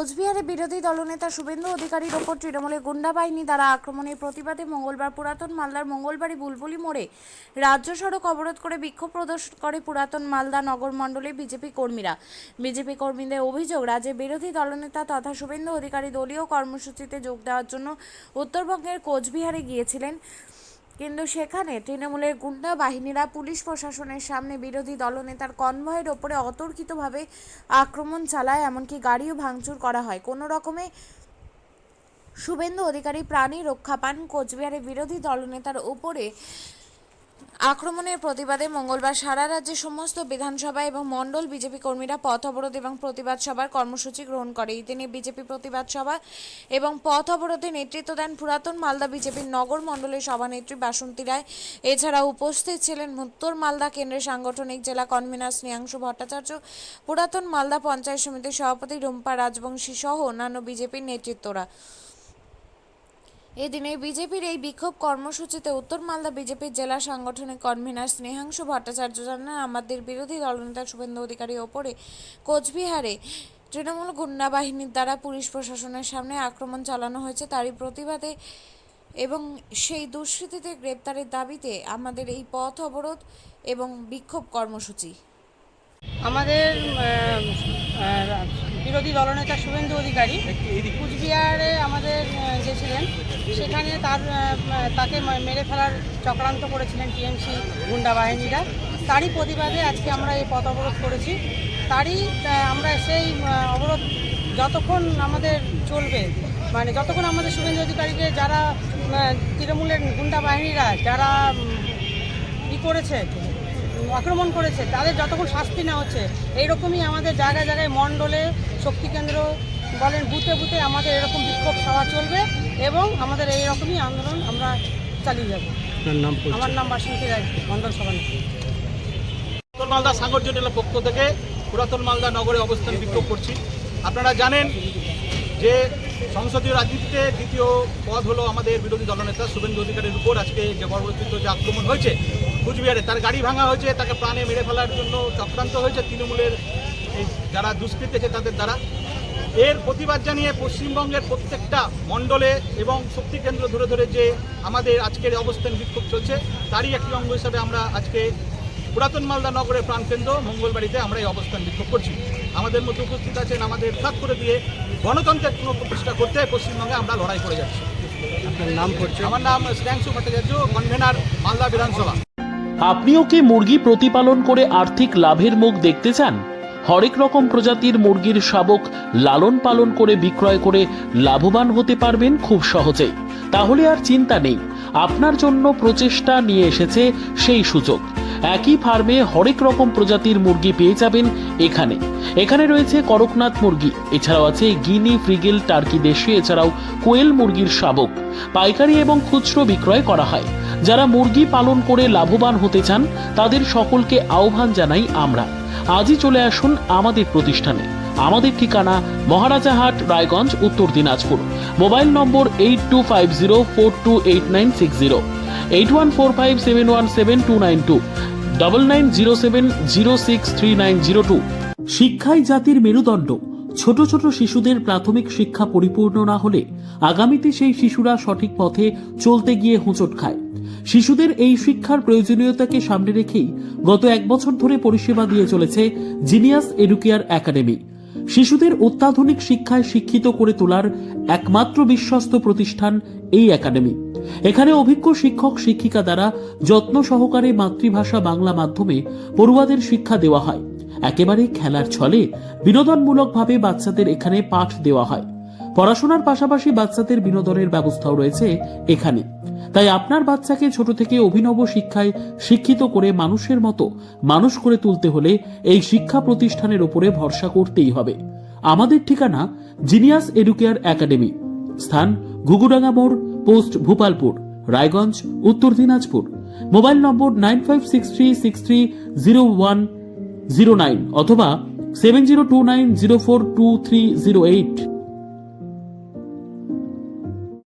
কোচবিহারে বিরোধী দলনেতা শুভেন্দু অধিকারীর ওপর তৃণমূলের গুন্ডা বাহিনী দ্বারা আক্রমণের প্রতিবাদে মঙ্গলবার পুরাতন মালদার মঙ্গলবাড়ি বুলবুলি মোড়ে রাজ্য সড়ক অবরোধ করে বিক্ষোভ প্রদর্শন করে পুরাতন মালদা নগর মণ্ডলের বিজেপি কর্মীরা। বিজেপি কর্মীদের অভিযোগ, রাজ্যের বিরোধী দলনেতা তথা শুভেন্দু অধিকারী দলীয় কর্মসূচিতে যোগ দেওয়ার জন্য উত্তরবঙ্গের কোচবিহারে গিয়েছিলেন, কিন্তু সেখানে তৃণমূলের গুন্ডা বাহিনীরা পুলিশ প্রশাসনের সামনে বিরোধী দলনেতার কনভয়ের ওপরে অতর্কিতভাবে আক্রমণ চালায়, এমনকি গাড়িও ভাঙচুর করা হয়। কোনো রকমে শুভেন্দু অধিকারী প্রাণী রক্ষা পান। কোচবিহারে বিরোধী দলনেতার উপরে আক্রমণের প্রতিবাদে মঙ্গলবার সারা রাজ্যে সমস্ত বিধানসভা এবং মণ্ডল বিজেপি কর্মীরা পথ অবরোধ এবং প্রতিবাদ সভার কর্মসূচি গ্রহণ করে। এই দিনে বিজেপি প্রতিবাদ সভা এবং পথ অবরোধে নেতৃত্ব দেন পুরাতন মালদা বিজেপির নগর মণ্ডলের সভানেত্রী বাসন্তী রায়। এছাড়া উপস্থিত ছিলেন উত্তর মালদা কেন্দ্রের সাংগঠনিক জেলা কনভেনার স্নেহাংশু ভট্টাচার্য, পুরাতন মালদা পঞ্চায়েত সমিতির সভাপতি রুম্পা রাজবংশী সহ অন্যান্য বিজেপির নেতৃত্বরা। এদিনে বিজেপির এই বিক্ষোভ কর্মসূচিতে উত্তর মালদা বিজেপির জেলা সাংগঠনিক কনভেনার স্নেহাংশু ভট্টাচার্য জানান, আমাদের বিরোধী দলনেতা শুভেন্দু অধিকারীর ওপরে কোচবিহারে তৃণমূল গুন্ডা বাহিনীর দ্বারা পুলিশ প্রশাসনের সামনে আক্রমণ চালানো হয়েছে, তারই প্রতিবাদে এবং সেই দুষ্কৃতীদের গ্রেপ্তারের দাবিতে আমাদের এই পথ অবরোধ এবং বিক্ষোভ কর্মসূচি। আমাদের বিরোধী দলনেতা শুভেন্দু অধিকারী কুচবিহারে আমাদের গেছিলেন, সেখানে তাকে মেরে ফেলার চক্রান্ত করেছিলেন টিএমসি গুন্ডা বাহিনীরা। তারই প্রতিবাদে আজকে আমরা এই পথ অবরোধ করেছি। আমরা সেই অবরোধ যতক্ষণ আমাদের চলবে, মানে যতক্ষণ আমাদের শুভেন্দু অধিকারীকে যারা তৃণমূলের গুন্ডা বাহিনীরা যারা করেছে, আক্রমণ করেছে, তাদের যতক্ষণ শাস্তি না হচ্ছে, এইরকমই আমাদের জায়গায় জায়গায় মণ্ডলে, শক্তিকেন্দ্র বলেন, বুথে বুথে আমাদের এরকম বিক্ষোভ সভা চলবে এবং আমাদের এইরকমই আন্দোলন আমরা চালিয়ে যাব। আমার নাম বাসন্তী রায়, মণ্ডল সভানেত্রী। উত্তর মালদা সাংগঠনিক পক্ষ থেকে পুরাতন মালদা নগরে অবস্থান বিক্ষোভ করছি। আপনারা জানেন যে সংসদীয় রাজনীতিতে দ্বিতীয় পদ হলো আমাদের বিরোধী দলনেতা শুভেন্দু অধিকারীর উপর আজকে যে পরবর্তীতে যে আক্রমণ হয়েছে কুচবিহারে, তার গাড়ি ভাঙা হয়েছে, তাকে প্রাণে মেরে ফেলার জন্য চক্রান্ত হয়েছে তৃণমূলের যারা দুষ্কৃতী আছে তাদের দ্বারা। এর প্রতিবাদ জানিয়ে পশ্চিমবঙ্গের প্রত্যেকটা মণ্ডলে এবং শক্তি কেন্দ্র ধরে ধরে যে আমাদের আজকের অবস্থান বিক্ষোভ চলছে, তারই একটি অঙ্গ হিসাবে আমরা আজকে পুরাতন মালদা নগরের প্রাণকেন্দ্র মঙ্গলবাড়িতে আমরা এই অবস্থান বিক্ষোভ করছি। আমাদের মধ্যে উপস্থিত আছেন আমাদের সাথ করে দিয়ে গণতন্ত্রের পুনঃপ্রতিষ্ঠা করতে পশ্চিমবঙ্গে আমরা লড়াই করে যাচ্ছি। আপনার নাম পড়ছে? আমার নাম স্নেহাংশু ভট্টাচার্য, কনভেনার মালদা বিধানসভা। আপনিও কি মুরগি প্রতিপালন করে আর্থিক লাভের মুখ দেখতে চান? হরেক রকম প্রজাতির মুরগির শাবক লালন পালন করে বিক্রয় করে লাভবান হতে পারবেন খুব সহজেই। তাহলে আর চিন্তা নেই, আপনার জন্য প্রচেষ্টা নিয়ে এসেছে সেই সুযোগ। একই ফার্মে হরেক রকম প্রজাতির মুরগি পেয়ে যাবেন এখানে রয়েছে করকনাথ মুরগি, এছাড়াও আছে গিনি, ফ্রিগেল, টার্কি দেশি, এছাড়াও কোয়েল মুরগির শাবক পাইকারি এবং খুচরো বিক্রয় করা হয়। যারা মুরগি পালন করে লাভবান হতে চান তাদের সকলকে আহ্বান জানাই আমরা। আজই চলে আসুন আমাদের প্রতিষ্ঠানে। আমাদের ঠিকানা মহারাজাহাট, রায়গঞ্জ, উত্তর দিনাজপুর। মোবাইল নম্বর 8250428960, 8145717292, 9907063902। শিক্ষাই জাতির মেরুদণ্ড। ছোট ছোট শিশুদের প্রাথমিক শিক্ষা পরিপূর্ণ না হলে আগামীতে সেই শিশুরা সঠিক পথে চলতে গিয়ে হোঁচট খায়। শিশুদের এই শিক্ষার প্রয়োজনীয়তাকে সামনে রেখেই গত 1 বছর ধরে পরিষেবা দিয়ে চলেছে জিনিয়াস এডুকেয়ার একাডেমি। শিশুদের অত্যাধুনিক শিক্ষায় শিক্ষিত করে তোলার একমাত্র বিশ্বস্ত প্রতিষ্ঠান এই একাডেমি। এখানে অভিজ্ঞ শিক্ষক শিক্ষিকা দ্বারা যত্ন সহকারে মাতৃভাষা বাংলা মাধ্যমে পড়ুয়াদের শিক্ষা দেওয়া হয়। একেবারে খেলার ছলে বিনোদনমূলকভাবে বাচ্চাদের এখানে পাঠ দেওয়া হয়। পড়াশোনার পাশাপাশি বাচ্চাদের বিনোদনের ব্যবস্থাও রয়েছে এখানে। তাই আপনার বাচ্চাকে ছোট থেকে অভিনব শিক্ষায় শিক্ষিত করে মানুষের মতো মানুষ করে তুলতে হলে এই শিক্ষা প্রতিষ্ঠানের উপরে ভরসা করতেই হবে। আমাদের ঠিকানা জিনিয়াস এডুকেয়ার একাডেমি, স্থান ঘুঘুডাঙ্গা মোড়, পোস্ট ভূপালপুর, রায়গঞ্জ, উত্তর দিনাজপুর। মোবাইল নম্বর 9563630109 অথবা 7029042308।